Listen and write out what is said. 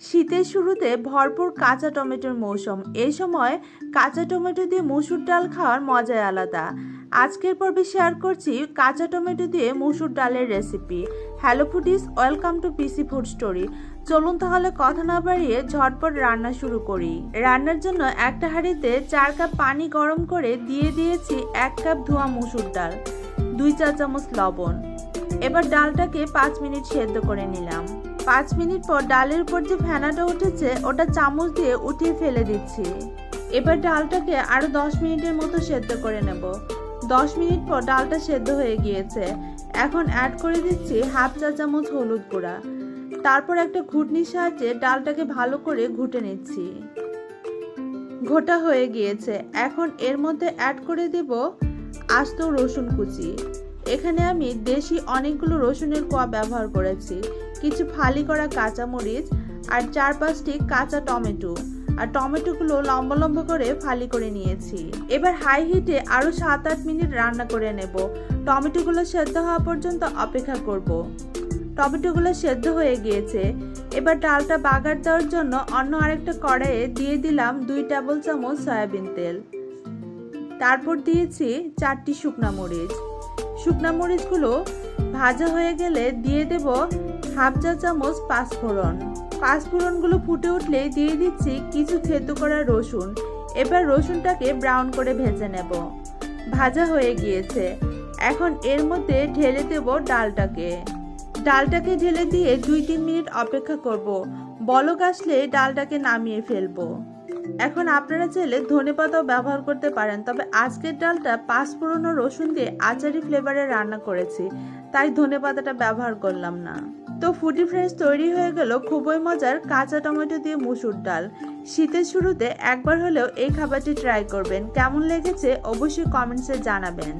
শীতের শুরুতে ভরপুর কাঁচা টমেটোর মৌসুম। এই সময় কাঁচা টমেটো দিয়ে মসুর ডাল খাওয়ার মজাই আলাদা। আজকের পর্বে শেয়ার করছি কাঁচা টমেটো দিয়ে মসুর ডালের recipe. Hello foodies, welcome to PC food story. চলুন তাহলে কথা না বাড়িয়ে ঝটপট রান্না শুরু করি। রান্নার জন্য একটা হাঁড়িতে 4 কাপ পানি গরম করে দিয়ে দিয়েছি 1 কাপ ধোয়া মসুর ডাল, 2 চা চামচ লবণ। এবার ডালটাকে 5 মিনিট সেদ্ধ করে নিলাম। 5 মিনিট পর ডালের উপর যে ফেনাটা উঠেছে ওটা চামচ দিয়ে উঠিয়ে ফেলে দিচ্ছি। এবার ডালটাকে আরো 10 মিনিটের মতো সেদ্ধ করে নেব। 10 মিনিট পর ডালটা সেদ্ধ হয়ে গিয়েছে। এখন অ্যাড করে দিচ্ছি হাফ চা চামচ হলুদ গুঁড়া। তারপর একটা ঘুটনির সাহায্যে ডালটাকে ভালো করে ঘুটে নিচ্ছি। ঘোটা হয়ে গিয়েছে। এখন এর মধ্যে অ্যাড করে দেব আস্ত রসুন কুচি। এখানে আমি দেশি অনেকগুলো রসুনের কোয়া ব্যবহার করেছি, কিছু ফালি করা কাঁচামরিচ আর 4-5টি কাঁচা টমেটো, আর টমেটোগুলো লম্বা লম্বা করে ফালি করে নিয়েছি। এবার হাই হিটে আরো 7-8 মিনিট রান্না করে নেব। টমেটোগুলো সেদ্ধ হওয়া পর্যন্ত অপেক্ষা করব। টমেটোগুলো সেদ্ধ হয়ে গিয়েছে। এবার ডালটা বাগার দেওয়ার জন্য অন্য আরেকটা কড়াইয়ে দিয়ে দিলাম 2 টেবিল চামচ সয়াবিন তেল। তারপর দিয়েছি 4টি শুকনা মরিচ। শুকনা মরিচগুলো ভাজা হয়ে গেলে দিয়ে দেব হাফ চা চামচ পাঁচফোড়ন। পাঁচফোড়নগুলো ফুটে উঠলে দিয়ে দিচ্ছি কিছু থেতো করা রসুন। এবার রসুনটাকে ব্রাউন করে ভেজে নেব। ভাজা হয়ে গিয়েছে। এখন এর মধ্যে ঢেলে দেব ডালটাকে ঢেলে দিয়ে 2-3 মিনিট অপেক্ষা করব। বলক আসলে ডালটাকে নামিয়ে ফেলবো। এখন আপনারা চাইলে ধনেপাতাও ব্যবহার করতে পারেন, তবে আজকের ডালটা পাঁচফোড়ন ও রসুন দিয়ে আচারি ফ্লেভারে রান্না করেছি, তাই ধনেপাতাটা ব্যবহার করলাম না। তো ফুডি ফ্রেন্ডস, তৈরি হয়ে গেল খুবই মজার কাঁচা টমেটো দিয়ে মসুর ডাল। শীতের শুরুতে একবার হলেও এই খাবারটি ট্রাই করবেন। কেমন লেগেছে অবশ্যই কমেন্টসে জানাবেন।